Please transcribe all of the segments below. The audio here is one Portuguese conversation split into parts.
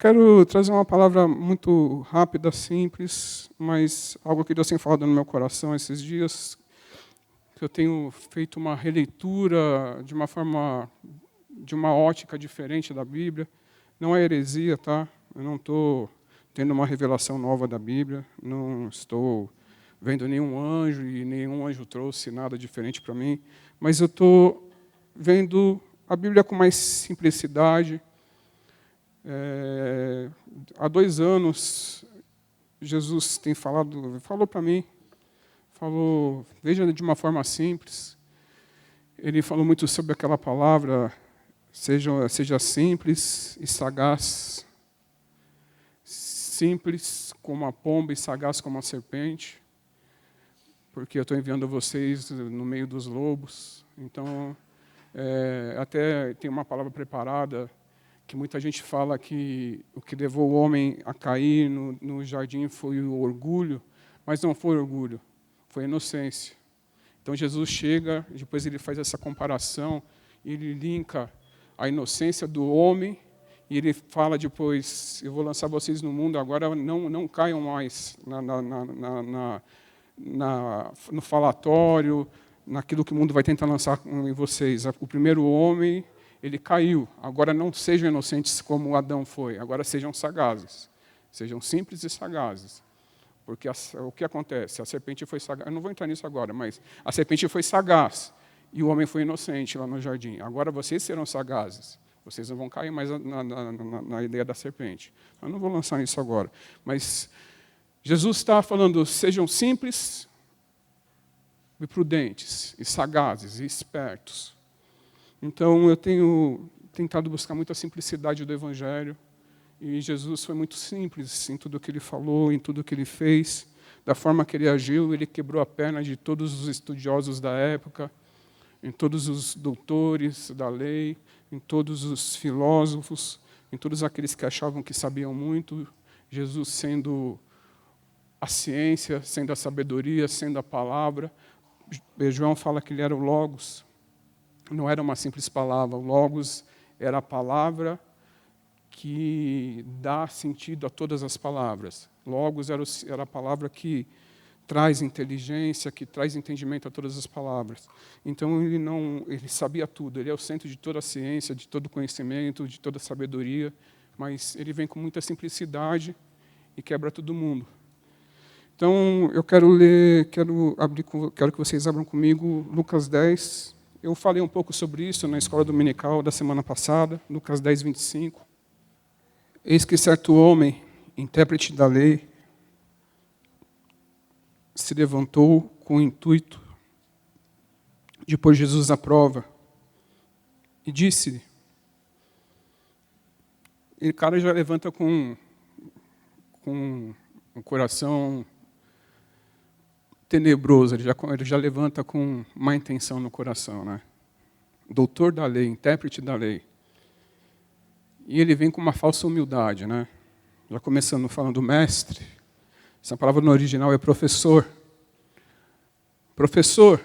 quero trazer uma palavra muito rápida, simples, mas algo que Deus tem falado no meu coração esses dias, que eu tenho feito uma releitura de uma ótica diferente da Bíblia. Não é heresia, tá? Eu não estou tendo uma revelação nova da Bíblia, não estou vendo nenhum anjo e nenhum anjo trouxe nada diferente para mim, mas eu estou vendo a Bíblia com mais simplicidade. Há 2 anos, Jesus tem falou para mim, veja de uma forma simples. Ele falou muito sobre aquela palavra, seja simples e sagaz, simples como a pomba e sagaz como a serpente, porque eu estou enviando vocês no meio dos lobos. Então, até tem uma palavra preparada, que muita gente fala que o que levou o homem a cair no jardim foi o orgulho, mas não foi orgulho, foi a inocência. Então Jesus chega, depois ele faz essa comparação, ele linka a inocência do homem, e ele fala depois, eu vou lançar vocês no mundo, agora não caiam mais no falatório, naquilo que o mundo vai tentar lançar em vocês. O primeiro homem, ele caiu. Agora não sejam inocentes como Adão foi. Agora sejam sagazes. Sejam simples e sagazes. Porque o que acontece? A serpente foi sagaz. Eu não vou entrar nisso agora, mas a serpente foi sagaz. E o homem foi inocente lá no jardim. Agora vocês serão sagazes. Vocês não vão cair mais na ideia da serpente. Eu não vou lançar isso agora. Mas Jesus está falando, sejam simples e prudentes, e sagazes, e espertos. Então, eu tenho tentado buscar muita simplicidade do Evangelho, e Jesus foi muito simples em tudo que ele falou, em tudo que ele fez, da forma que ele agiu. Ele quebrou a perna de todos os estudiosos da época, em todos os doutores da lei, em todos os filósofos, em todos aqueles que achavam que sabiam muito. Jesus sendo a ciência, sendo a sabedoria, sendo a palavra. João fala que ele era o Logos. Não era uma simples palavra. O Logos era a palavra que dá sentido a todas as palavras. Logos era a palavra que traz inteligência, que traz entendimento a todas as palavras. Então ele sabia tudo. Ele é o centro de toda a ciência, de todo conhecimento, de toda a sabedoria, mas ele vem com muita simplicidade e quebra todo mundo. Então eu quero que vocês abram comigo Lucas 10. Eu falei um pouco sobre isso na escola dominical da semana passada, Lucas 10, 25. Eis que certo homem, intérprete da lei, se levantou com o intuito de pôr Jesus à prova e disse-lhe, e o cara já levanta com um coração tenebroso, ele já levanta com má intenção no coração, né? Doutor da lei, intérprete da lei. E ele vem com uma falsa humildade, né? Já começando falando mestre. Essa palavra no original é professor. Professor,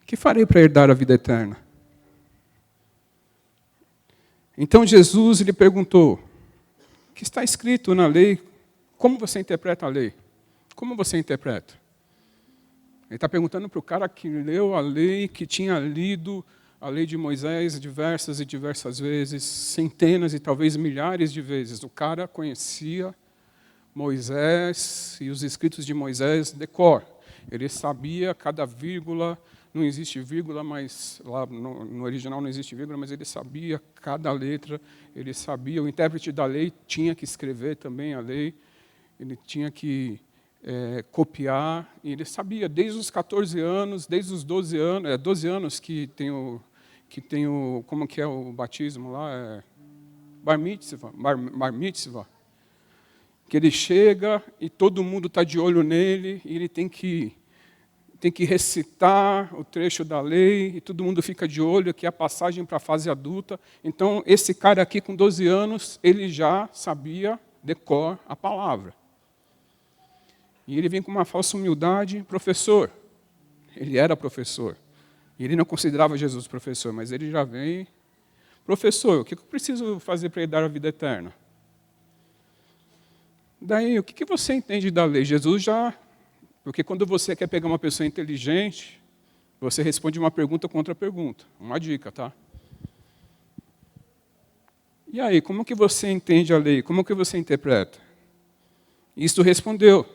que farei para herdar a vida eterna? Então Jesus lhe perguntou, o que está escrito na lei? Como você interpreta a lei? Como você interpreta? Ele está perguntando para o cara que leu a lei, que tinha lido a lei de Moisés diversas e diversas vezes, centenas e talvez milhares de vezes. O cara conhecia Moisés e os escritos de Moisés de cor. Ele sabia cada vírgula, não existe vírgula, mas lá no original não existe vírgula, mas ele sabia cada letra, ele sabia, o intérprete da lei tinha que escrever também a lei, ele tinha que copiar, e ele sabia desde os 14 anos, desde os 12 anos, 12 anos que tem o, como que é o batismo lá, bar mitzvah, que ele chega e todo mundo está de olho nele, e ele tem que recitar o trecho da lei, e todo mundo fica de olho, que é a passagem para a fase adulta. Então, esse cara aqui com 12 anos, ele já sabia de cor a palavra. E ele vem com uma falsa humildade, professor. Ele era professor. E ele não considerava Jesus professor, mas ele já vem professor, o que eu preciso fazer para herdar a vida eterna? Daí, o que você entende da lei? Jesus já... Porque quando você quer pegar uma pessoa inteligente, você responde uma pergunta com outra pergunta. Uma dica, tá? E aí, como que você entende a lei? Como que você interpreta? Isto respondeu: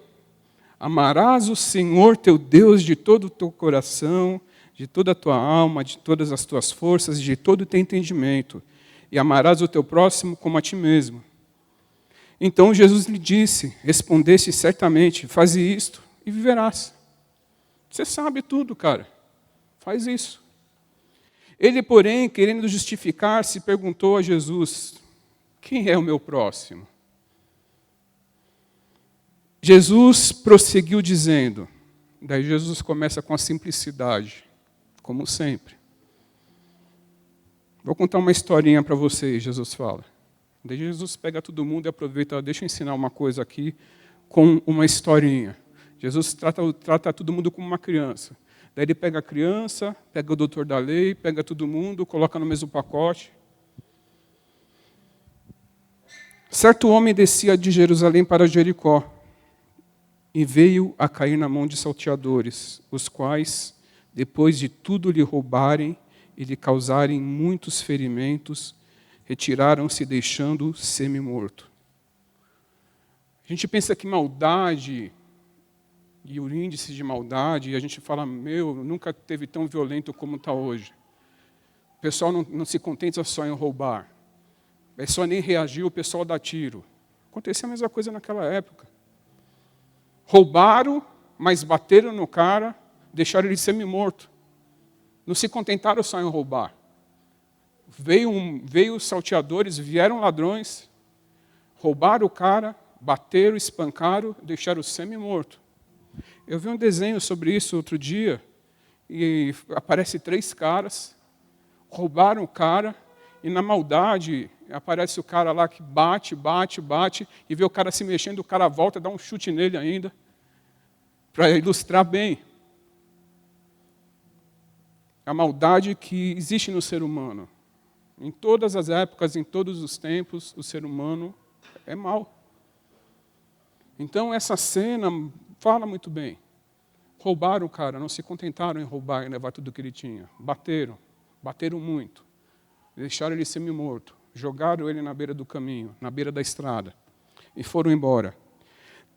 amarás o Senhor teu Deus de todo o teu coração, de toda a tua alma, de todas as tuas forças, de todo o teu entendimento, e amarás o teu próximo como a ti mesmo. Então Jesus lhe disse: respondeste certamente, faze isto e viverás. Você sabe tudo, cara. Faz isso. Ele, porém, querendo justificar-se, perguntou a Jesus: quem é o meu próximo? Jesus prosseguiu dizendo, daí Jesus começa com a simplicidade, como sempre. Vou contar uma historinha para vocês, Jesus fala. Daí Jesus pega todo mundo e aproveita, deixa eu ensinar uma coisa aqui com uma historinha. Jesus trata todo mundo como uma criança. Daí ele pega a criança, pega o doutor da lei, pega todo mundo, coloca no mesmo pacote. Certo homem descia de Jerusalém para Jericó e veio a cair na mão de salteadores, os quais, depois de tudo lhe roubarem e lhe causarem muitos ferimentos, retiraram-se deixando-o semi-morto. A gente pensa que maldade e o índice de maldade, e a gente fala, nunca teve tão violento como está hoje. O pessoal não se contenta só em roubar. É só nem reagir, o pessoal dá tiro. Acontecia a mesma coisa naquela época. Roubaram, mas bateram no cara, deixaram ele semi-morto. Não se contentaram só em roubar. Veio os salteadores, vieram ladrões, roubaram o cara, bateram, espancaram, deixaram o semi-morto. Eu vi um desenho sobre isso outro dia, e aparece 3 caras, roubaram o cara, e na maldade aparece o cara lá que bate, e vê o cara se mexendo, o cara volta, dá um chute nele ainda, para ilustrar bem a maldade que existe no ser humano. Em todas as épocas, em todos os tempos, o ser humano é mau. Então essa cena fala muito bem. Roubaram o cara, não se contentaram em roubar e levar tudo que ele tinha. Bateram muito. Deixaram ele semi-morto. Jogaram ele na beira do caminho, na beira da estrada. E foram embora.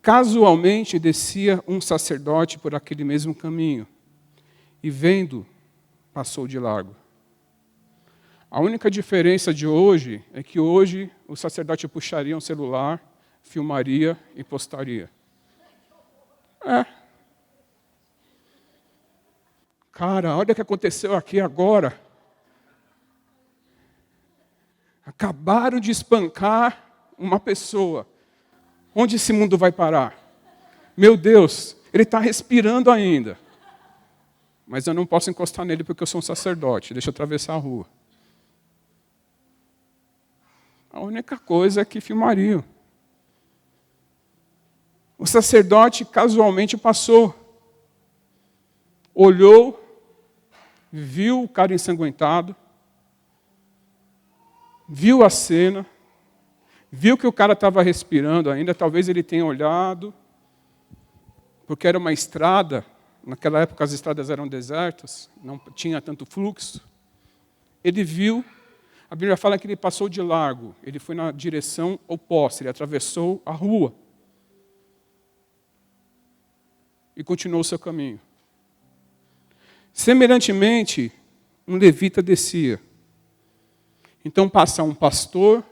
Casualmente descia um sacerdote por aquele mesmo caminho. E vendo, passou de largo. A única diferença de hoje é que hoje o sacerdote puxaria um celular, filmaria e postaria. Cara, olha o que aconteceu aqui agora. Acabaram de espancar uma pessoa. Onde esse mundo vai parar? Meu Deus, ele está respirando ainda. Mas eu não posso encostar nele porque eu sou um sacerdote. Deixa eu atravessar a rua. A única coisa é que filmariam. O sacerdote casualmente passou. Olhou, viu o cara ensanguentado, viu a cena, viu que o cara estava respirando ainda, talvez ele tenha olhado, porque era uma estrada, naquela época as estradas eram desertas, não tinha tanto fluxo. Ele viu, a Bíblia fala que ele passou de largo, ele foi na direção oposta, ele atravessou a rua e continuou o seu caminho. Semelhantemente, um levita descia. Então passa um pastor,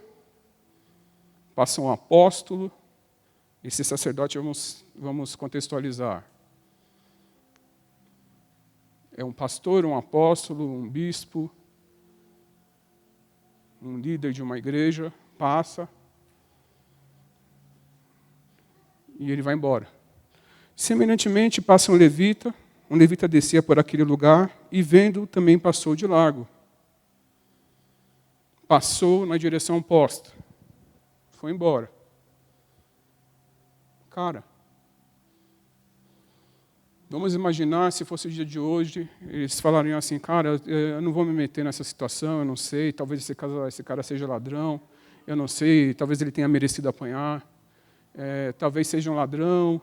passa um apóstolo, esse sacerdote vamos contextualizar. É um pastor, um apóstolo, um bispo, um líder de uma igreja, passa e ele vai embora. Semelhantemente, passa um levita descia por aquele lugar e vendo também passou de largo. Passou na direção oposta. Foi embora. Cara, Vamos imaginar, se fosse o dia de hoje, eles falariam assim, cara, eu não vou me meter nessa situação, eu não sei, talvez esse cara seja ladrão, eu não sei, talvez ele tenha merecido apanhar, talvez seja um ladrão,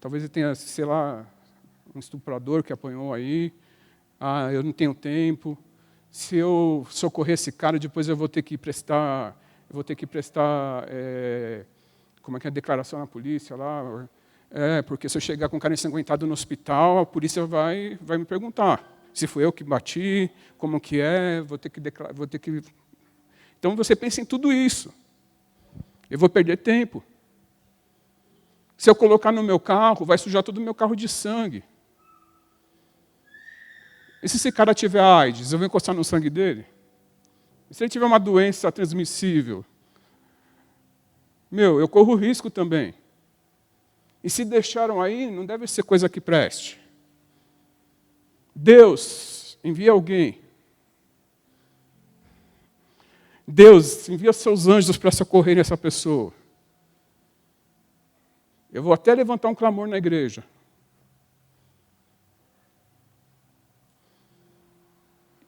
talvez ele tenha, sei lá, um estuprador que apanhou aí, eu não tenho tempo, se eu socorrer esse cara, depois eu vou ter que prestar, como é que é, declaração na polícia lá, porque se eu chegar com o cara ensanguentado no hospital, a polícia vai me perguntar se foi eu que bati, como que é, vou ter que... Então você pensa em tudo isso. Eu vou perder tempo. Se eu colocar no meu carro, vai sujar todo o meu carro de sangue. E se esse cara tiver AIDS, eu vou encostar no sangue dele? E se ele tiver uma doença transmissível? Eu corro risco também. E se deixaram aí, não deve ser coisa que preste. Deus, envia alguém. Deus, envia seus anjos para socorrerem essa pessoa. Eu vou até levantar um clamor na igreja.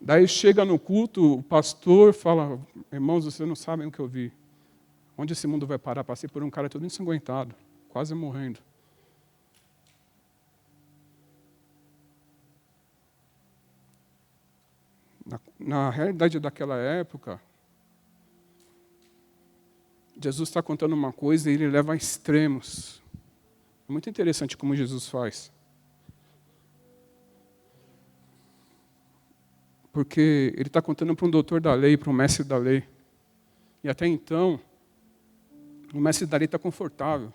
Daí chega no culto, o pastor fala, irmãos, vocês não sabem o que eu vi. Onde esse mundo vai parar? Passei por um cara todo ensanguentado, quase morrendo. Na realidade daquela época, Jesus está contando uma coisa e ele leva a extremos. É muito interessante como Jesus faz. Porque ele está contando para um doutor da lei, para um mestre da lei. E até então, o mestre da lei está confortável.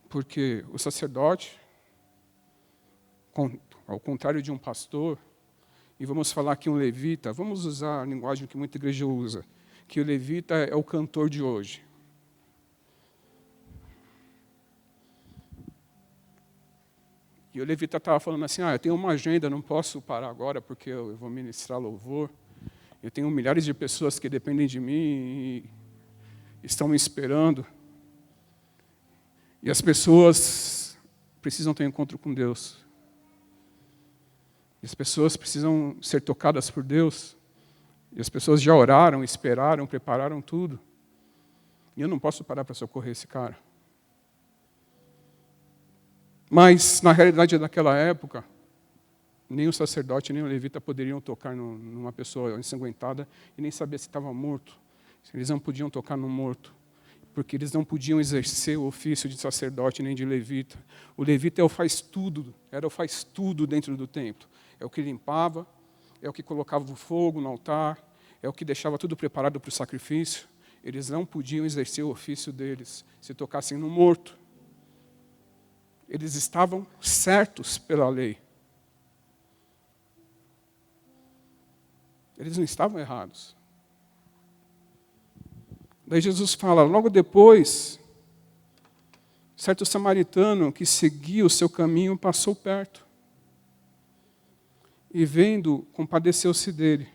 Porque o sacerdote, ao contrário de um pastor, e vamos falar que um levita, vamos usar a linguagem que muita igreja usa, que o levita é o cantor de hoje. E o levita estava falando assim, eu tenho uma agenda, não posso parar agora porque eu vou ministrar louvor. Eu tenho milhares de pessoas que dependem de mim e estão me esperando. E as pessoas precisam ter um encontro com Deus. E as pessoas precisam ser tocadas por Deus. E as pessoas já oraram, esperaram, prepararam tudo. E eu não posso parar para socorrer esse cara. Mas, na realidade daquela época, nem o sacerdote, nem o levita poderiam tocar numa pessoa ensanguentada e nem saber se estava morto. Eles não podiam tocar no morto, porque eles não podiam exercer o ofício de sacerdote nem de levita. O levita era o faz tudo dentro do templo. É o que limpava, é o que colocava o fogo no altar, é o que deixava tudo preparado para o sacrifício. Eles não podiam exercer o ofício deles se tocassem no morto. Eles estavam certos pela lei. Eles não estavam errados. Daí Jesus fala, logo depois, certo samaritano que seguia o seu caminho passou perto. E vendo, compadeceu-se dele.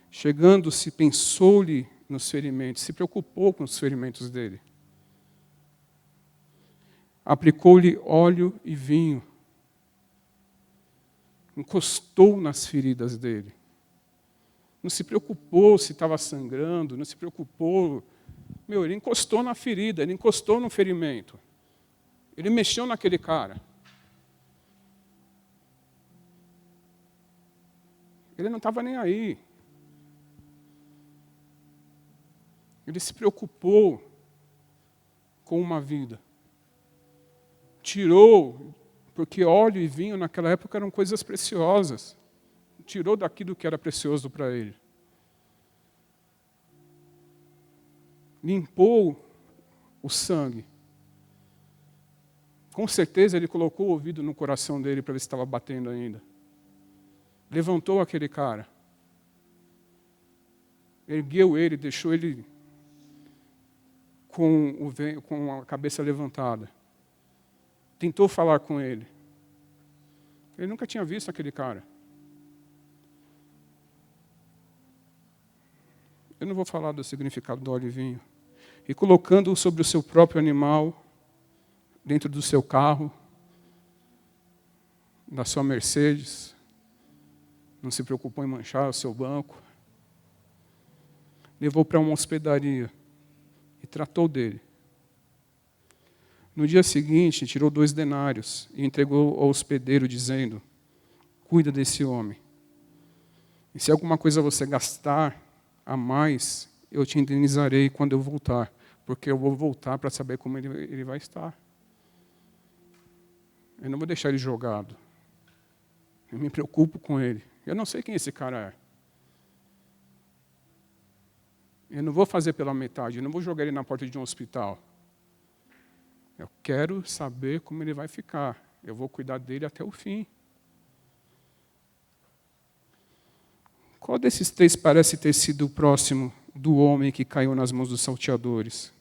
Chegando-se, pensou-lhe nos ferimentos, se preocupou com os ferimentos dele. Aplicou-lhe óleo e vinho. Encostou nas feridas dele. Não se preocupou se estava sangrando, não se preocupou. Ele encostou na ferida, ele encostou no ferimento. Ele mexeu naquele cara. Ele não estava nem aí. Ele se preocupou com uma vida. Tirou, porque óleo e vinho naquela época eram coisas preciosas. Tirou daquilo que era precioso para ele. Limpou o sangue. Com certeza ele colocou o ouvido no coração dele para ver se estava batendo ainda. Levantou aquele cara. Ergueu ele, deixou ele com a cabeça levantada. Tentou falar com ele. Ele nunca tinha visto aquele cara. Eu não vou falar do significado do óleo e vinho. E colocando-o sobre o seu próprio animal, dentro do seu carro, da sua Mercedes, não se preocupou em manchar o seu banco, levou para uma hospedaria e tratou dele. No dia seguinte, tirou 2 denários e entregou ao hospedeiro, dizendo: cuida desse homem. E se alguma coisa você gastar a mais, eu te indenizarei quando eu voltar, porque eu vou voltar para saber como ele vai estar. Eu não vou deixar ele jogado. Eu me preocupo com ele. Eu não sei quem esse cara é. Eu não vou fazer pela metade, eu não vou jogar ele na porta de um hospital. Eu quero saber como ele vai ficar. Eu vou cuidar dele até o fim. Qual desses 3 parece ter sido o próximo do homem que caiu nas mãos dos salteadores?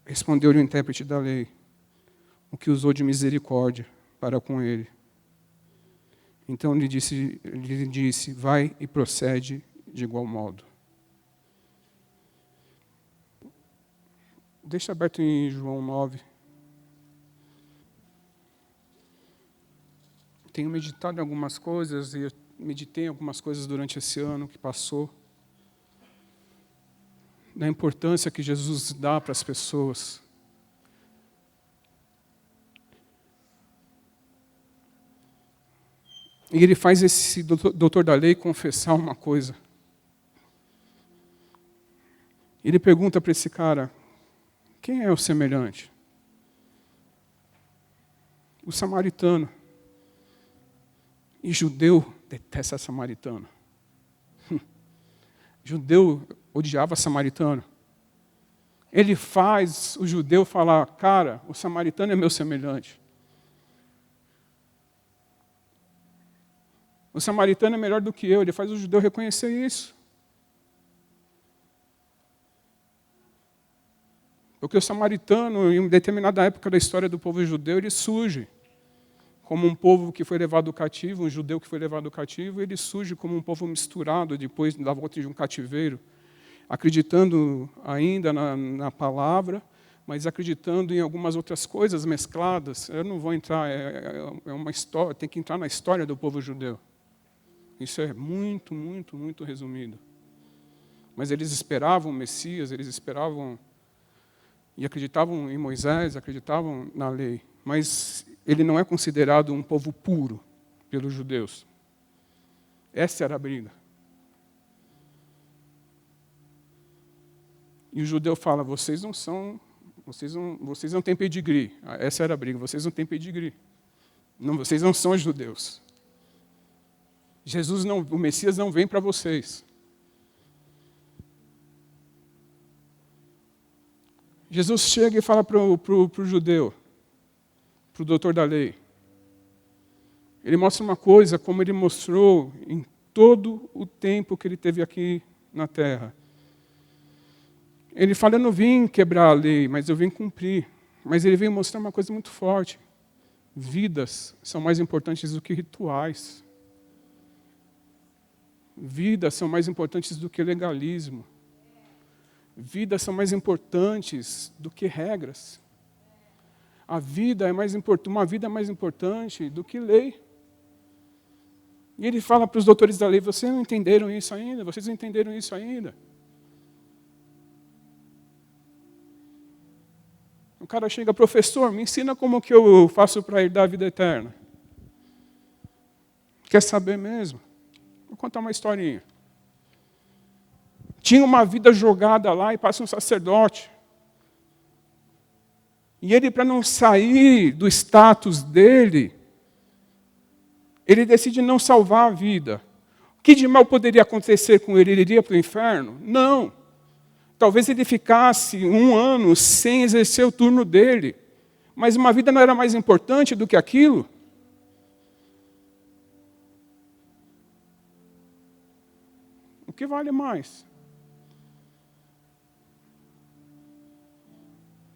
Respondeu-lhe o intérprete da lei: o que usou de misericórdia para com ele. Então lhe disse: vai e procede de igual modo. Deixa aberto em João 9. Tenho meditado em algumas coisas, e eu meditei em algumas coisas durante esse ano que passou, da importância que Jesus dá para as pessoas. E ele faz esse doutor da lei confessar uma coisa. Ele pergunta para esse cara: quem é o semelhante? O samaritano. E judeu detesta samaritano. Judeu odiava samaritano. Ele faz o judeu falar: cara, o samaritano é meu semelhante. O samaritano é melhor do que eu. Ele faz o judeu reconhecer isso. Porque o samaritano, em uma determinada época da história do povo judeu, ele surge como um povo que foi levado cativo, um judeu que foi levado cativo, ele surge como um povo misturado depois da volta de um cativeiro, acreditando ainda na palavra, mas acreditando em algumas outras coisas mescladas. Eu não vou entrar, é uma história, tem que entrar na história do povo judeu. Isso é muito, muito, muito resumido. Mas eles esperavam o Messias, eles esperavam e acreditavam em Moisés, acreditavam na lei, mas ele não é considerado um povo puro pelos judeus. Essa era a briga. E o judeu fala: vocês não têm pedigree. Essa era a briga: vocês não têm pedigree. Não, vocês não são judeus. O Messias não vem para vocês. Jesus chega e fala para o judeu, para o doutor da lei. Ele mostra uma coisa, como ele mostrou em todo o tempo que ele teve aqui na terra. Ele fala: eu não vim quebrar a lei, mas eu vim cumprir. Mas ele veio mostrar uma coisa muito forte: vidas são mais importantes do que rituais. Vidas são mais importantes do que legalismo. Vidas são mais importantes do que regras. Uma vida é mais importante do que lei. E ele fala para os doutores da lei: vocês não entenderam isso ainda? Vocês não entenderam isso ainda? O cara chega: professor, me ensina como que eu faço para herdar a vida eterna. Quer saber mesmo? Vou contar uma historinha. Tinha uma vida jogada lá e passa um sacerdote. E ele, para não sair do status dele, ele decide não salvar a vida. O que de mal poderia acontecer com ele? Ele iria para o inferno? Não. Talvez ele ficasse 1 ano sem exercer o turno dele. Mas uma vida não era mais importante do que aquilo? O que vale mais?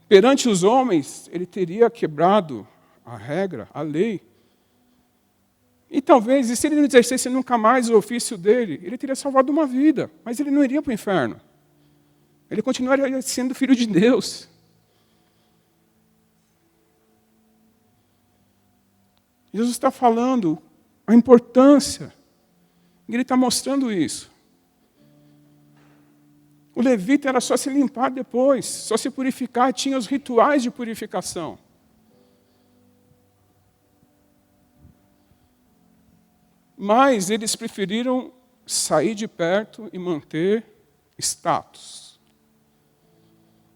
Perante os homens, ele teria quebrado a regra, a lei. E talvez, e se ele não exercesse nunca mais o ofício dele, ele teria salvado uma vida, mas ele não iria para o inferno. Ele continuaria sendo filho de Deus. Jesus está falando a importância. E ele está mostrando isso. O levita era só se limpar depois, só se purificar, tinha os rituais de purificação. Mas eles preferiram sair de perto e manter status.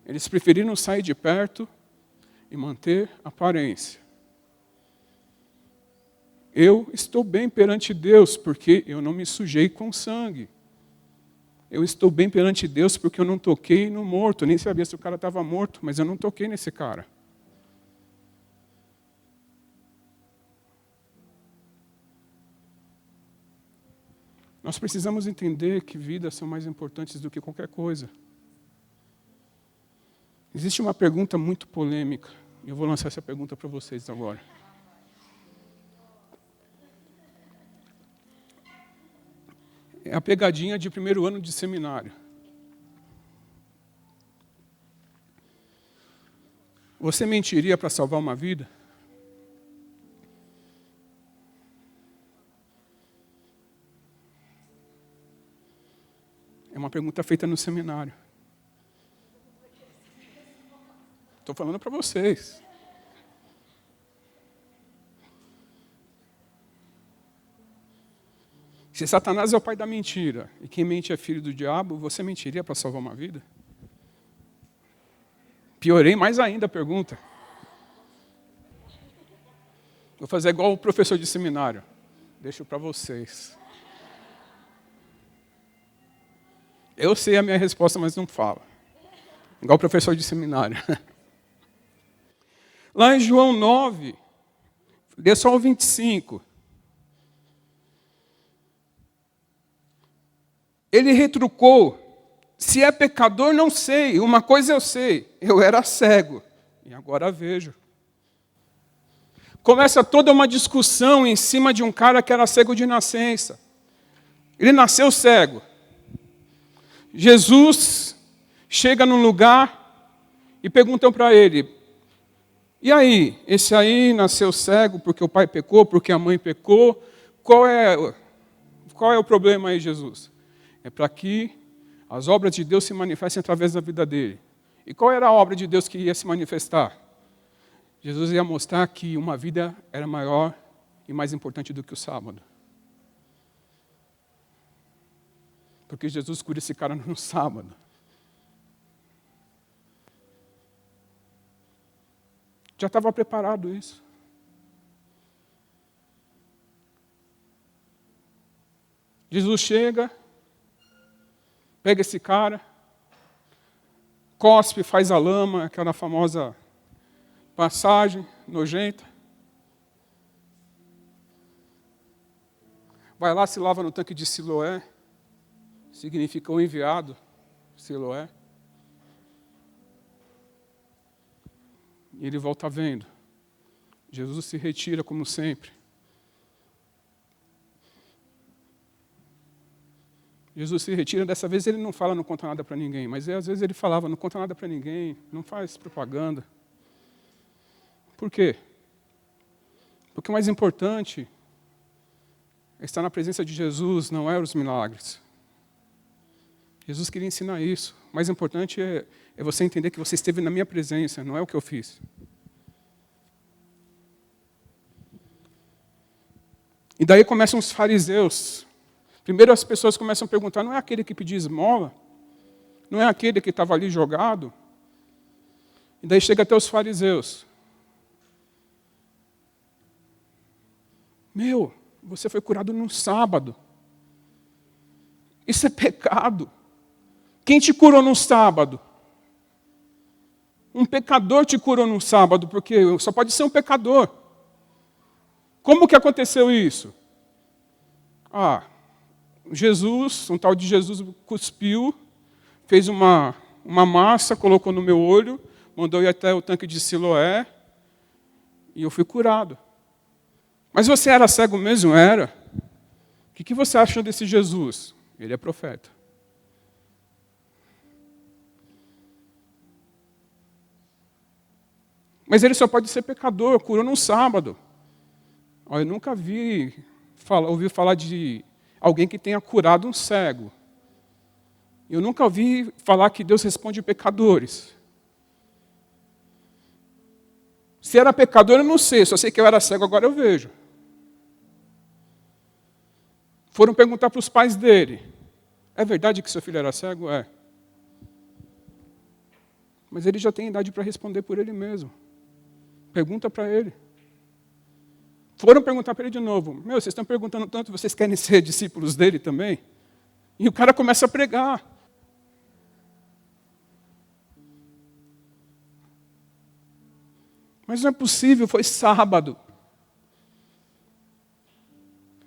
Eles preferiram sair de perto e manter aparência. Eu estou bem perante Deus porque eu não me sujei com sangue. Eu estou bem perante Deus porque eu não toquei no morto. Eu nem sabia se o cara estava morto, mas eu não toquei nesse cara. Nós precisamos entender que vidas são mais importantes do que qualquer coisa. Existe uma pergunta muito polêmica. Eu vou lançar essa pergunta para vocês agora. É a pegadinha de primeiro ano de seminário. Você mentiria para salvar uma vida? É uma pergunta feita no seminário. Estou falando para vocês. Se Satanás é o pai da mentira e quem mente é filho do diabo, você mentiria para salvar uma vida? Piorei mais ainda a pergunta. Vou fazer igual o professor de seminário. Deixo para vocês. Eu sei a minha resposta, mas não falo. Igual o professor de seminário. Lá em João 9, lê só o 25. Ele retrucou, se é pecador, não sei. Uma coisa eu sei, eu era cego e agora vejo. Começa toda uma discussão em cima de um cara que era cego de nascença. Ele nasceu cego. Jesus chega num lugar e perguntam para ele, e aí, esse aí nasceu cego porque o pai pecou, porque a mãe pecou, qual é o problema aí, Jesus? É para que as obras de Deus se manifestem através da vida dele. E qual era a obra de Deus que ia se manifestar? Jesus ia mostrar que uma vida era maior e mais importante do que o sábado. Porque Jesus cura esse cara no sábado. Já estava preparado isso. Jesus chega, pega esse cara, cospe, faz a lama, aquela famosa passagem nojenta. Vai lá, se lava no tanque de Siloé, significa o enviado, Siloé. E ele volta vendo. Jesus se retira como sempre. Jesus se retira, dessa vez ele não fala, não conta nada para ninguém, mas às vezes ele falava, não conta nada para ninguém, não faz propaganda. Por quê? Porque o mais importante é estar na presença de Jesus, não é os milagres. Jesus queria ensinar isso. O mais importante é você entender que você esteve na minha presença, não é o que eu fiz. E daí começam os fariseus. Primeiro as pessoas começam a perguntar, não é aquele que pediu esmola? Não é aquele que estava ali jogado? E daí chega até os fariseus. Meu, você foi curado no sábado. Isso é pecado. Quem te curou no sábado? Um pecador te curou no sábado, porque só pode ser um pecador. Como que aconteceu isso? Jesus, um tal de Jesus cuspiu, fez uma massa, colocou no meu olho, mandou ir até o tanque de Siloé, e eu fui curado. Mas você era cego mesmo? Era. O que você acha desse Jesus? Ele é profeta. Mas ele só pode ser pecador, curou num sábado. Eu nunca ouvi falar de alguém que tenha curado um cego. Eu nunca ouvi falar que Deus responde pecadores. Se era pecador, eu não sei. Só sei que eu era cego, agora eu vejo. Foram perguntar para os pais dele. É verdade que seu filho era cego? É. Mas ele já tem idade para responder por ele mesmo. Pergunta para ele. Foram perguntar para ele de novo. Vocês estão perguntando tanto, vocês querem ser discípulos dele também? E o cara começa a pregar. Mas não é possível, foi sábado.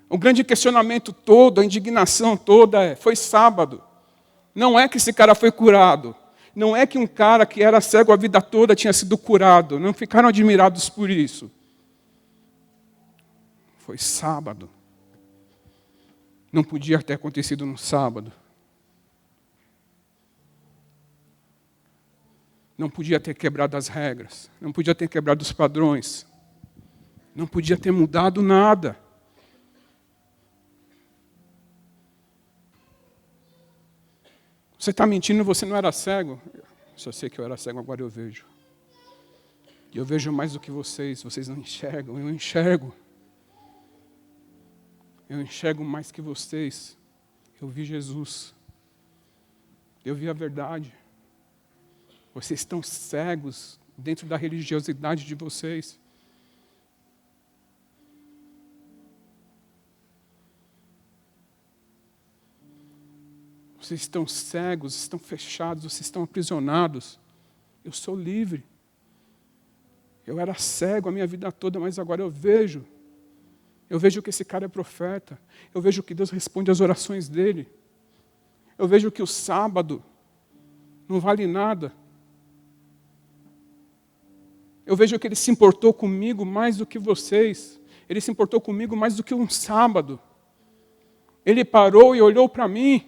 O grande questionamento todo, a indignação toda foi sábado. Não é que esse cara foi curado. Não é que um cara que era cego a vida toda tinha sido curado. Não ficaram admirados por isso. Foi sábado. Não podia ter acontecido no sábado. Não podia ter quebrado as regras. Não podia ter quebrado os padrões. Não podia ter mudado nada. Você está mentindo, você não era cego? Só sei que eu era cego, agora eu vejo. E eu vejo mais do que vocês não enxergam, eu enxergo. Eu enxergo mais que vocês. Eu vi Jesus. Eu vi a verdade. Vocês estão cegos dentro da religiosidade de vocês. Vocês estão cegos, estão fechados, vocês estão aprisionados. Eu sou livre. Eu era cego a minha vida toda, mas agora eu vejo. Eu vejo que esse cara é profeta. Eu vejo que Deus responde às orações dele. Eu vejo que o sábado não vale nada. Eu vejo que ele se importou comigo mais do que vocês. Ele se importou comigo mais do que um sábado. Ele parou e olhou para mim.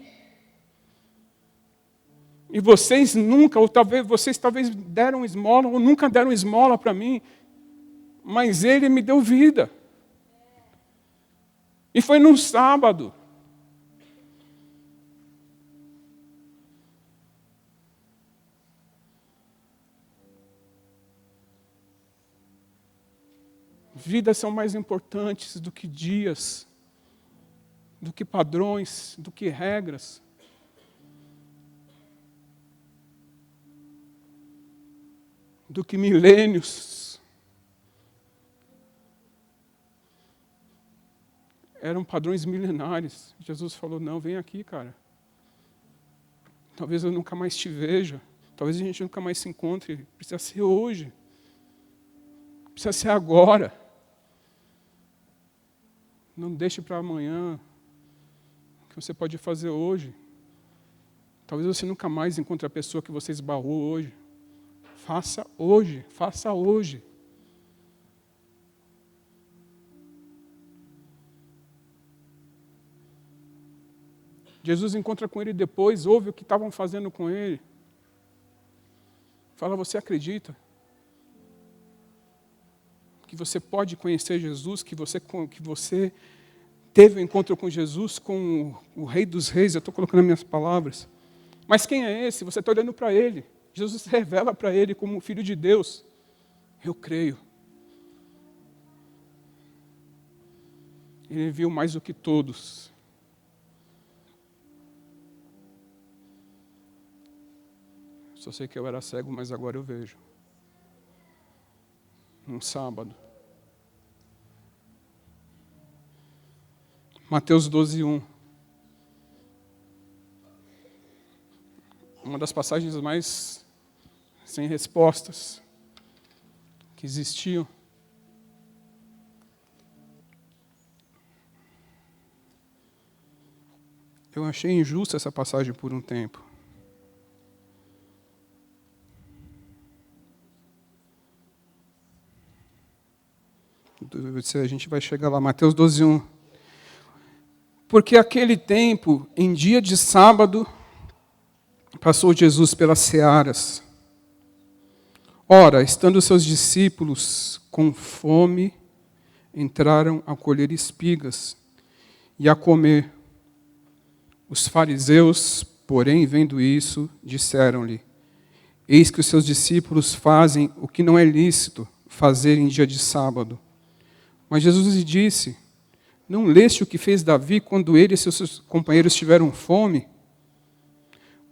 E vocês nunca, ou vocês talvez deram esmola, ou nunca deram esmola para mim. Mas ele me deu vida. E foi num sábado. Vidas são mais importantes do que dias, do que padrões, do que regras. Do que milênios. Eram padrões milenares. Jesus falou, não, vem aqui, cara. Talvez eu nunca mais te veja. Talvez a gente nunca mais se encontre. Precisa ser hoje. Precisa ser agora. Não deixe para amanhã o que você pode fazer hoje. Talvez você nunca mais encontre a pessoa que você esbarrou hoje. Faça hoje, faça hoje. Jesus encontra com ele depois, ouve o que estavam fazendo com ele. Fala, você acredita? Que você pode conhecer Jesus, que você teve um encontro com Jesus, com o Rei dos Reis, eu estou colocando as minhas palavras. Mas quem é esse? Você está olhando para ele. Jesus se revela para ele como Filho de Deus. Eu creio. Ele viu mais do que todos. Só sei que eu era cego, mas agora eu vejo. Num sábado. Mateus 12:1. Uma das passagens mais sem respostas que existiam. Eu achei injusta essa passagem por um tempo. A gente vai chegar lá, Mateus 12:1. Porque aquele tempo, em dia de sábado, passou Jesus pelas searas. Ora, estando seus discípulos com fome, entraram a colher espigas e a comer. Os fariseus, porém, vendo isso, disseram-lhe: eis que os seus discípulos fazem o que não é lícito fazer em dia de sábado. Mas Jesus lhe disse: não leste o que fez Davi quando ele e seus companheiros tiveram fome?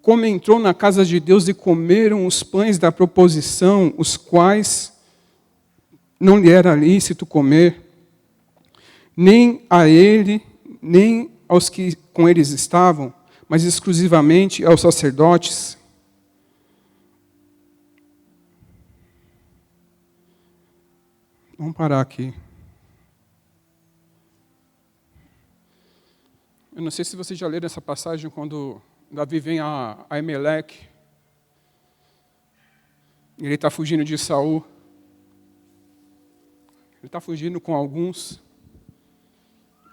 Como entrou na casa de Deus e comeram os pães da proposição, os quais não lhe era lícito comer, nem a ele, nem aos que com eles estavam, mas exclusivamente aos sacerdotes. Vamos parar aqui. Eu não sei se vocês já leram essa passagem quando Davi vem a Emelec. Ele está fugindo de Saul. Ele está fugindo com alguns.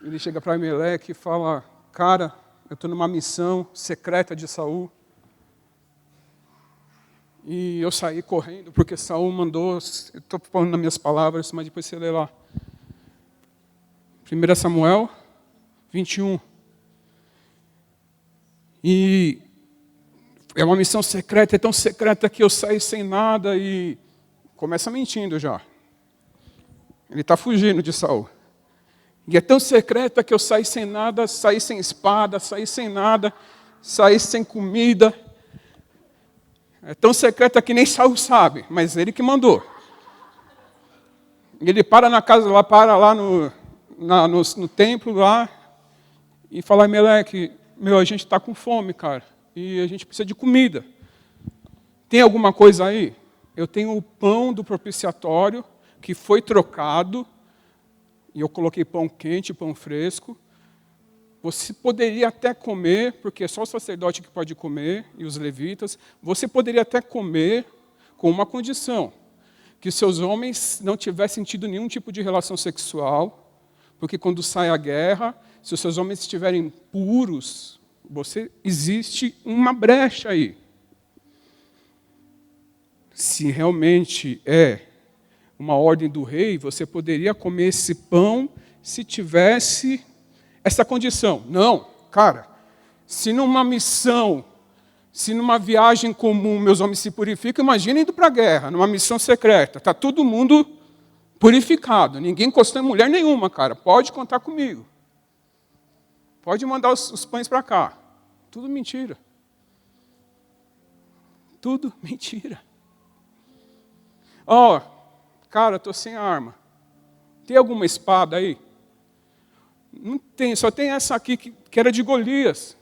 Ele chega para Emelec e fala: cara, eu estou numa missão secreta de Saul. E eu saí correndo porque Saul mandou. Estou falando nas minhas palavras, mas depois você lê lá. 1 Samuel 21. E é uma missão secreta, é tão secreta que eu saí sem nada e começa mentindo já. Ele está fugindo de Saul. E é tão secreta que eu saí sem nada, saí sem espada, saí sem nada, saí sem comida. É tão secreta que nem Saul sabe, mas ele que mandou. Ele para na casa lá, no templo lá, e fala: Emelec, a gente está com fome, cara, e a gente precisa de comida. Tem alguma coisa aí? Eu tenho o pão do propiciatório, que foi trocado, e eu coloquei pão quente, pão fresco. Você poderia até comer, porque é só o sacerdote que pode comer, e os levitas. Você poderia até comer com uma condição: que seus homens não tivessem tido nenhum tipo de relação sexual, porque quando sai a guerra, se os seus homens estiverem puros, existe uma brecha aí. Se realmente é uma ordem do rei, você poderia comer esse pão se tivesse essa condição. Não, cara, se numa missão, se numa viagem comum meus homens se purificam, imagina indo para a guerra, numa missão secreta, está todo mundo purificado, ninguém encostou em mulher nenhuma, cara, pode contar comigo. Pode mandar os pães para cá. Tudo mentira. Tudo mentira. Cara, estou sem arma. Tem alguma espada aí? Não tem, só tem essa aqui que era de Golias.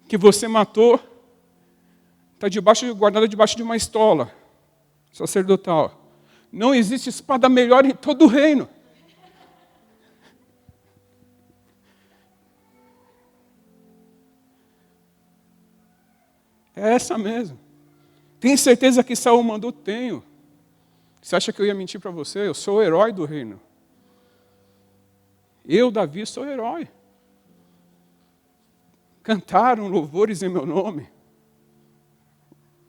Que você matou. Está guardada debaixo de uma estola sacerdotal. Não existe espada melhor em todo o reino. É essa mesmo. Tem certeza que Saul mandou? Tenho. Você acha que eu ia mentir para você? Eu sou o herói do reino. Eu, Davi, sou o herói. Cantaram louvores em meu nome.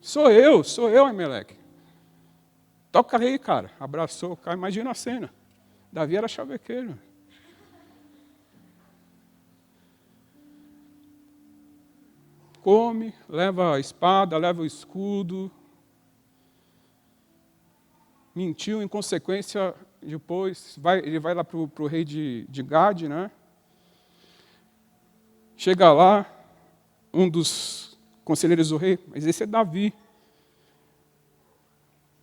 Sou eu, Emelec. Toca aí, cara. Abraçou o cara. Imagina a cena. Davi era chavequeiro. Come, leva a espada, leva o escudo. Mentiu, em consequência, depois, ele vai lá para o rei de Gade, né? Chega lá, um dos conselheiros do rei, mas esse é Davi,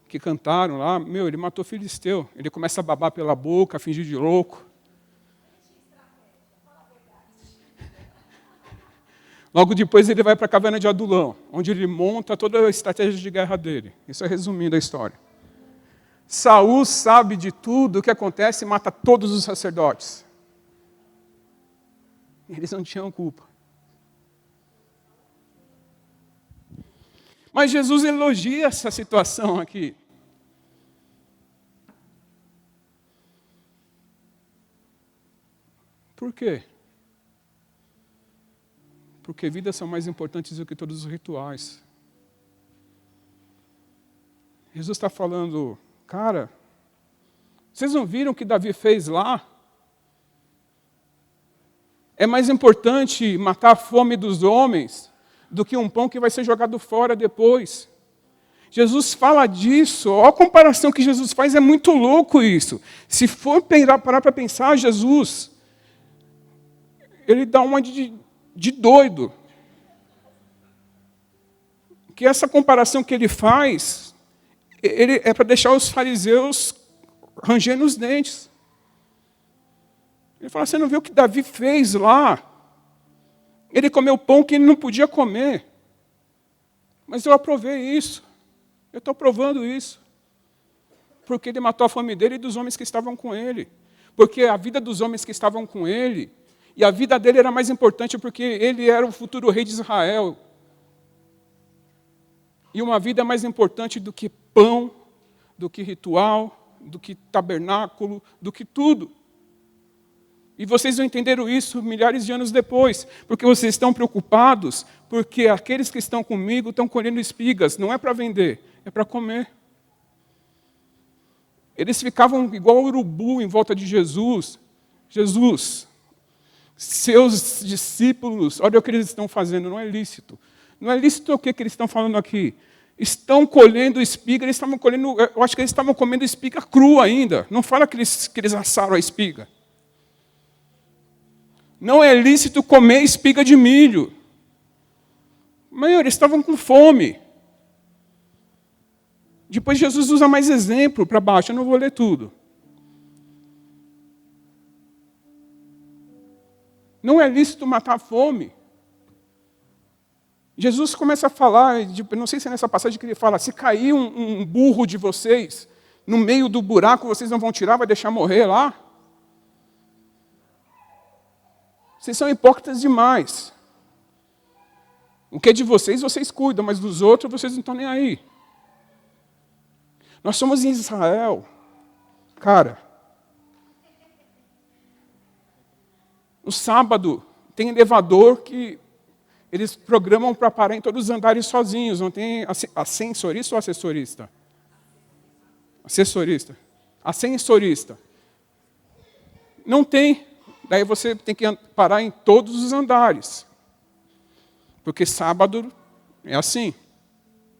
que cantaram lá, ele matou filisteu. Ele começa a babar pela boca, a fingir de louco. Logo depois ele vai para a caverna de Adulão, onde ele monta toda a estratégia de guerra dele. Isso é resumindo a história. Saul sabe de tudo o que acontece e mata todos os sacerdotes. Eles não tinham culpa. Mas Jesus elogia essa situação aqui. Por quê? Porque vidas são mais importantes do que todos os rituais. Jesus está falando, cara, Vocês não viram o que Davi fez lá? É mais importante matar a fome dos homens do que um pão que vai ser jogado fora depois. Jesus fala disso, olha a comparação que Jesus faz, é muito louco isso. Se for parar para pensar, Jesus, ele dá uma de doido. Que essa comparação que ele faz, ele é para deixar os fariseus rangendo os dentes. Ele fala, você não viu o que Davi fez lá? Ele comeu pão que ele não podia comer. Mas eu aprovei isso. Eu estou provando isso. Porque ele matou a fome dele e dos homens que estavam com ele. Porque a vida dos homens que estavam com ele, e a vida dele era mais importante porque ele era o futuro rei de Israel. E uma vida é mais importante do que pão, do que ritual, do que tabernáculo, do que tudo. E vocês não entenderam isso milhares de anos depois, porque vocês estão preocupados, porque aqueles que estão comigo estão colhendo espigas, não é para vender, é para comer. Eles ficavam igual urubu em volta de Jesus. Jesus, seus discípulos, olha o que eles estão fazendo, não é lícito. Não é lícito o que eles estão falando aqui. Estão colhendo espiga, eles estavam colhendo, eu acho que eles estavam comendo espiga crua ainda. Não fala que eles assaram a espiga. Não é lícito comer espiga de milho. Mas eles estavam com fome. Depois Jesus usa mais exemplo para baixo, eu não vou ler tudo. Não é lícito matar a fome. Jesus começa a falar, não sei se é nessa passagem que ele fala, se cair um burro de vocês, no meio do buraco, vocês não vão tirar, vai deixar morrer lá? Vocês são hipócritas demais. O que é de vocês, vocês cuidam, mas dos outros, vocês não estão nem aí. Nós somos em Israel. Cara, no sábado, tem elevador que eles programam para parar em todos os andares sozinhos. Não tem ascensorista ou assessorista? Assessorista. Ascensorista. Não tem. Daí você tem que parar em todos os andares. Porque sábado é assim.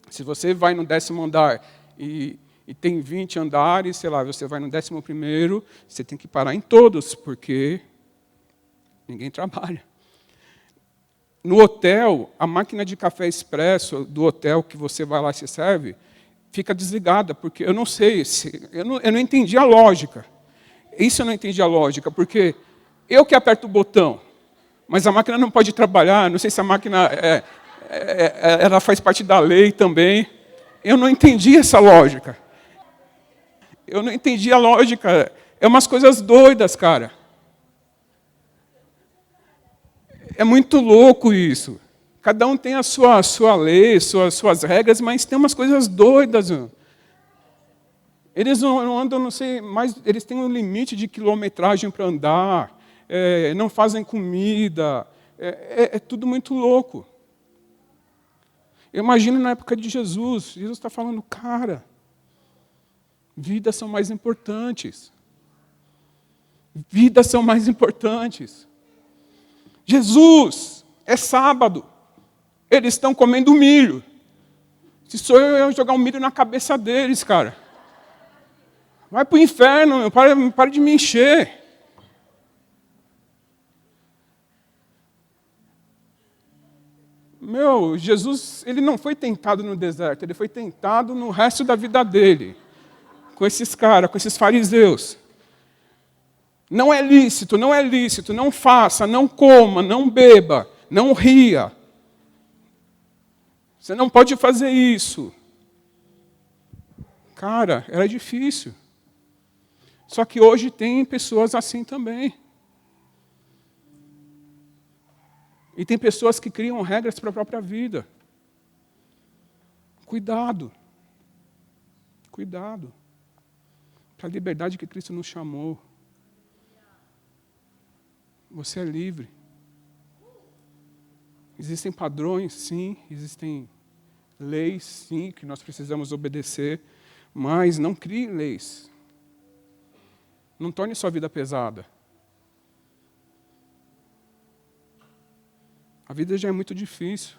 Se você vai no 10º andar e tem 20 andares, sei lá, você vai no 11º, você tem que parar em todos, porque ninguém trabalha. No hotel, a máquina de café expresso do hotel que você vai lá e se serve, fica desligada, porque eu não sei, eu não entendi a lógica. Isso eu não entendi a lógica, porque eu que aperto o botão, mas a máquina não pode trabalhar, não sei se a máquina ela faz parte da lei também. Eu não entendi essa lógica. Eu não entendi a lógica. É umas coisas doidas, cara. É muito louco isso. Cada um tem a sua lei, suas regras, mas tem umas coisas doidas. Eles não andam, não sei, mais, eles têm um limite de quilometragem para andar, não fazem comida, é tudo muito louco. Eu imagino na época de Jesus está falando, cara, vidas são mais importantes. Vidas são mais importantes. Jesus, é sábado. Eles estão comendo milho. Se sou eu ia jogar um milho na cabeça deles, cara. Vai para o inferno, para de me encher. Meu, Jesus, ele não foi tentado no deserto, ele foi tentado no resto da vida dele. Com esses caras, com esses fariseus. Não é lícito, não faça, não coma, não beba, não ria. Você não pode fazer isso. Cara, era difícil. Só que hoje tem pessoas assim também. E tem pessoas que criam regras para a própria vida. Cuidado. Cuidado. Para a liberdade que Cristo nos chamou. Você é livre. Existem padrões, sim. Existem leis, sim, que nós precisamos obedecer. Mas não crie leis. Não torne sua vida pesada. A vida já é muito difícil.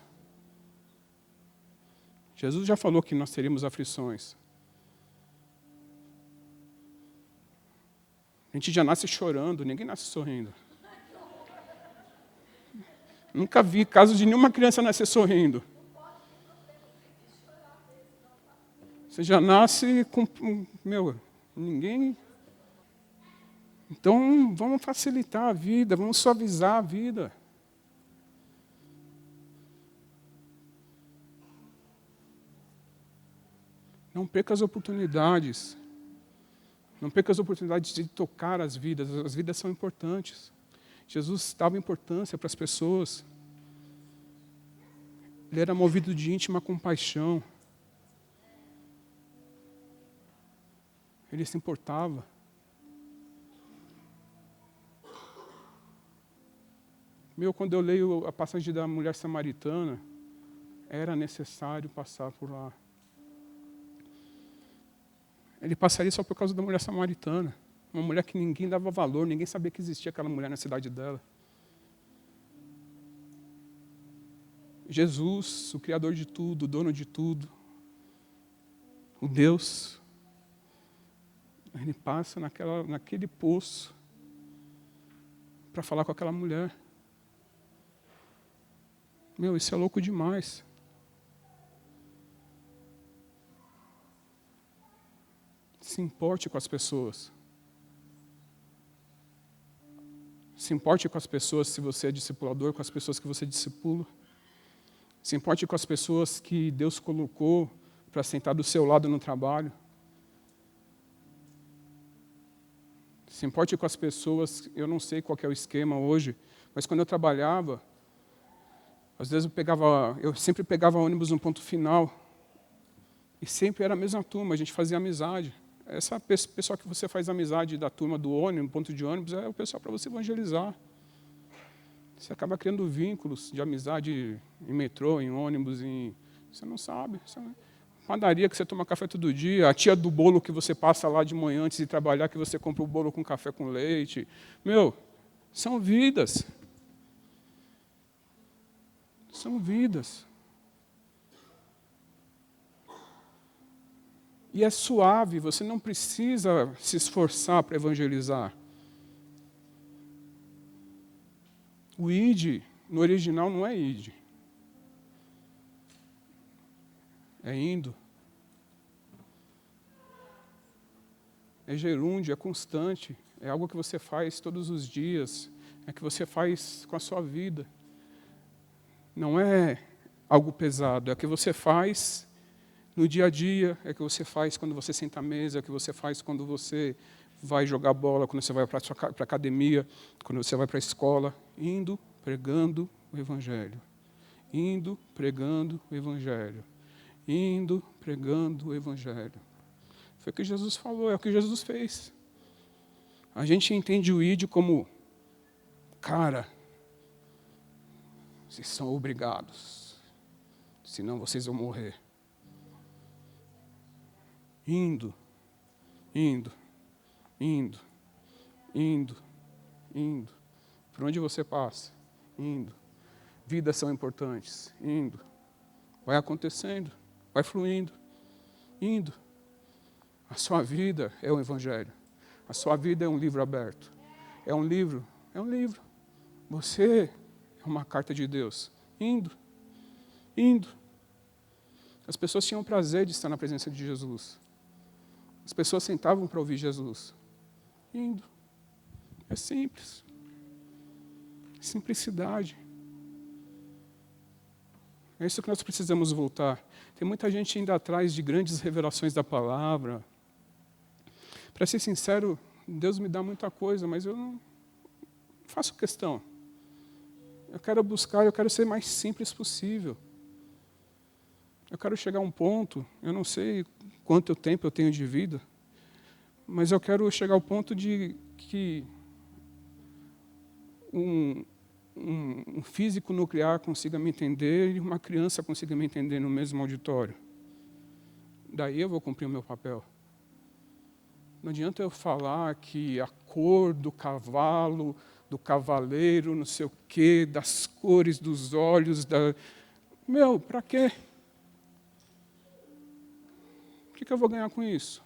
Jesus já falou que nós teríamos aflições. A gente já nasce chorando, ninguém nasce sorrindo. Nunca vi caso de nenhuma criança nascer sorrindo. Você já nasce com... ninguém... Então, vamos facilitar a vida, vamos suavizar a vida. Não perca as oportunidades. Não perca as oportunidades de tocar as vidas. As vidas são importantes. Jesus dava importância para as pessoas. Ele era movido de íntima compaixão. Ele se importava. Quando eu leio a passagem da mulher samaritana, era necessário passar por lá. Ele passaria só por causa da mulher samaritana. Uma mulher que ninguém dava valor, ninguém sabia que existia aquela mulher na cidade dela. Jesus, o Criador de tudo, o dono de tudo, o Deus, ele passa naquele poço para falar com aquela mulher. Isso é louco demais. Se importe com as pessoas. Se importe com as pessoas se você é discipulador, com as pessoas que você discipula. Se importe com as pessoas que Deus colocou para sentar do seu lado no trabalho. Se importe com as pessoas, eu não sei qual que é o esquema hoje, mas quando eu trabalhava, às vezes eu sempre pegava ônibus no ponto final, e sempre era a mesma turma, a gente fazia amizade. Essa pessoa que você faz amizade da turma do ônibus, ponto de ônibus, é o pessoal para você evangelizar. Você acaba criando vínculos de amizade em metrô, em ônibus, você não sabe. Padaria que você toma café todo dia, a tia do bolo que você passa lá de manhã antes de trabalhar, que você compra o bolo com café com leite. São vidas. São vidas. E é suave, você não precisa se esforçar para evangelizar. O id, no original, não é id. É indo. É gerúndio, é constante. É algo que você faz todos os dias. É que você faz com a sua vida. Não é algo pesado. É o que você faz no dia a dia. É o que você faz quando você senta à mesa. É o que você faz quando você vai jogar bola, quando você vai para a academia, quando você vai para a escola. Indo, pregando o Evangelho. Indo, pregando o Evangelho. Indo, pregando o Evangelho. Foi o que Jesus falou, é o que Jesus fez. A gente entende o id como, cara, vocês são obrigados, senão vocês vão morrer. Indo, indo, indo, indo, indo. Por onde você passa? Indo. Vidas são importantes. Indo. Vai acontecendo, vai fluindo, indo. A sua vida é o Evangelho. A sua vida é um livro aberto. É um livro. Você é uma carta de Deus. Indo. As pessoas tinham prazer de estar na presença de Jesus. As pessoas sentavam para ouvir Jesus. Indo. É simples. Simplicidade. É isso que nós precisamos voltar. Tem muita gente indo atrás de grandes revelações da palavra. Para ser sincero, Deus me dá muita coisa, mas eu não faço questão. Eu quero ser mais simples possível. Eu quero chegar a um ponto, eu não sei quanto tempo eu tenho de vida, mas eu quero chegar ao ponto de que um físico nuclear consiga me entender e uma criança consiga me entender no mesmo auditório. Daí eu vou cumprir o meu papel. Não adianta eu falar que a cor do cavalo, do cavaleiro, não sei o quê, das cores dos olhos, Meu, para quê? O que eu vou ganhar com isso?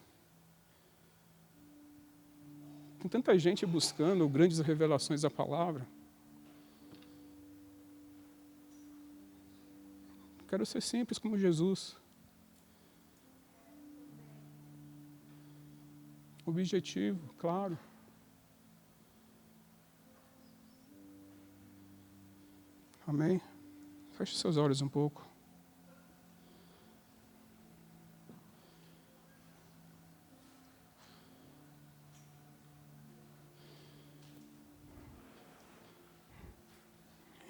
Tem tanta gente buscando grandes revelações da palavra. Quero ser simples como Jesus. Objetivo, claro. Amém? Feche seus olhos um pouco.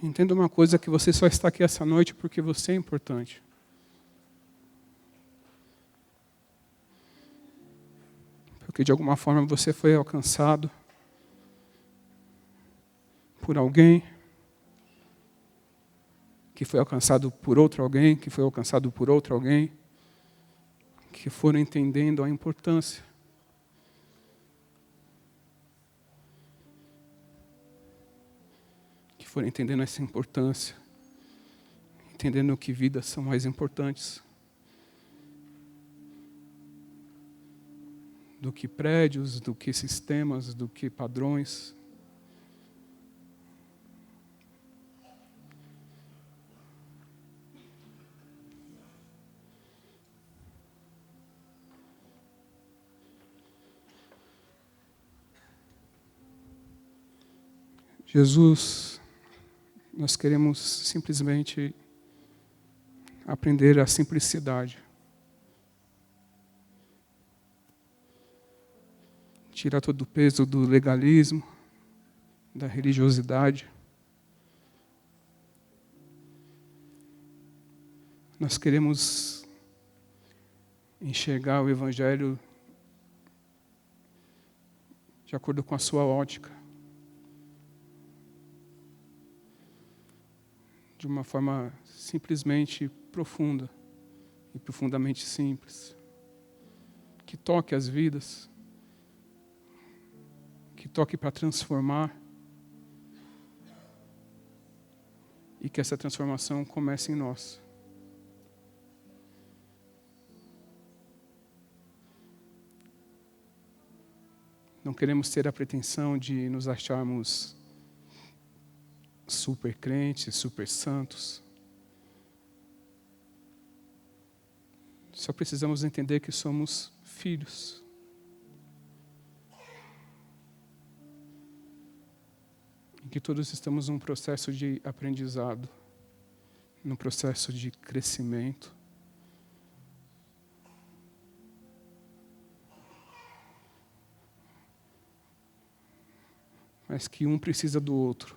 Entenda uma coisa, que você só está aqui essa noite porque você é importante. Porque de alguma forma você foi alcançado por alguém, que foi alcançado por outro alguém, que foi alcançado por outro alguém, que foram entendendo a importância. Que foram entendendo essa importância, entendendo que vidas são mais importantes do que prédios, do que sistemas, do que padrões. Jesus, nós queremos simplesmente aprender a simplicidade. Tirar todo o peso do legalismo, da religiosidade. Nós queremos enxergar o Evangelho de acordo com a sua ótica. De uma forma simplesmente profunda e profundamente simples. Que toque as vidas. Que toque para transformar. E que essa transformação comece em nós. Não queremos ter a pretensão de nos acharmos super crentes, super santos. Só precisamos entender que somos filhos. E que todos estamos num processo de aprendizado, num processo de crescimento. Mas que um precisa do outro.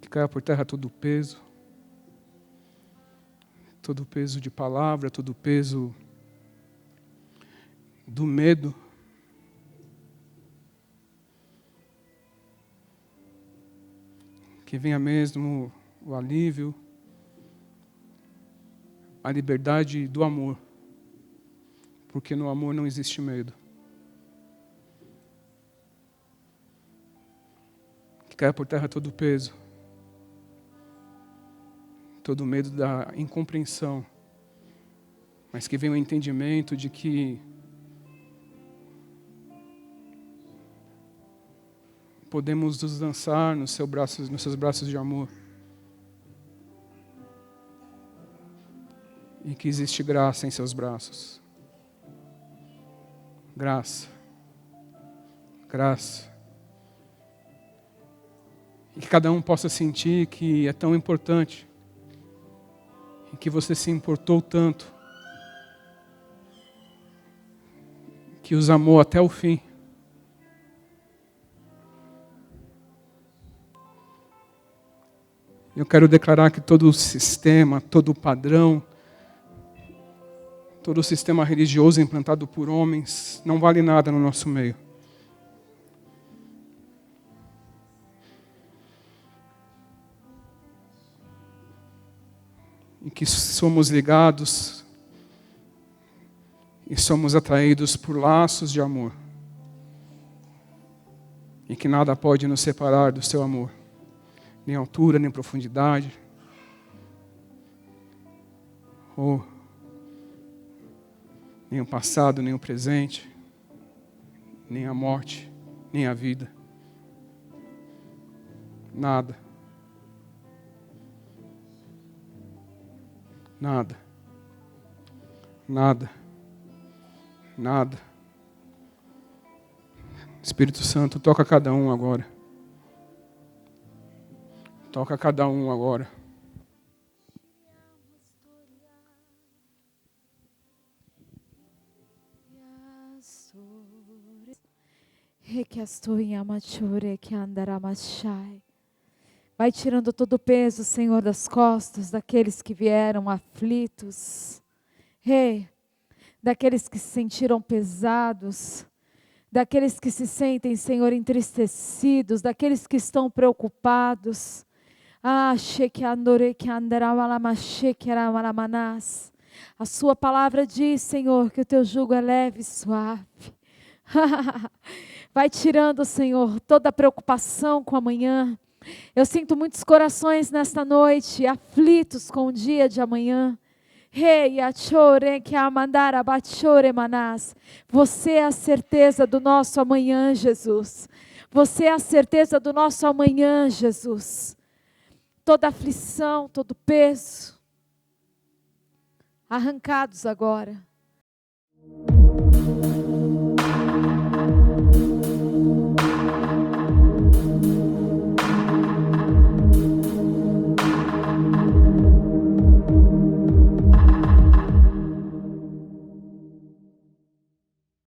Que caia por terra todo o peso de palavra, todo o peso do medo. Que venha mesmo o alívio, a liberdade do amor. Porque no amor não existe medo. Que caia por terra todo o peso, todo o medo da incompreensão, mas que venha o entendimento de que podemos nos lançar nos seus braços de amor. E que existe graça em seus braços. Graça. Graça. E que cada um possa sentir que é tão importante. E que você se importou tanto. Que os amou até o fim. Eu quero declarar que todo o sistema, todo o padrão, todo o sistema religioso implantado por homens não vale nada no nosso meio. E que somos ligados e somos atraídos por laços de amor. E que nada pode nos separar do seu amor. Nem altura, nem profundidade. Nem o passado, nem o presente. Nem a morte, nem a vida. Nada. Nada. Nada. Nada. Espírito Santo, toca cada um agora. Toca cada um agora. Vai tirando todo o peso, Senhor, das costas daqueles que vieram aflitos. Daqueles que se sentiram pesados. Daqueles que se sentem, Senhor, entristecidos. Daqueles que estão preocupados. A sua palavra diz, Senhor, que o teu jugo é leve e suave. Vai tirando, Senhor, toda a preocupação com amanhã. Eu sinto muitos corações nesta noite, aflitos com o dia de amanhã. Você é a certeza do nosso amanhã, Jesus. Você é a certeza do nosso amanhã, Jesus. Toda aflição, todo peso, arrancados agora.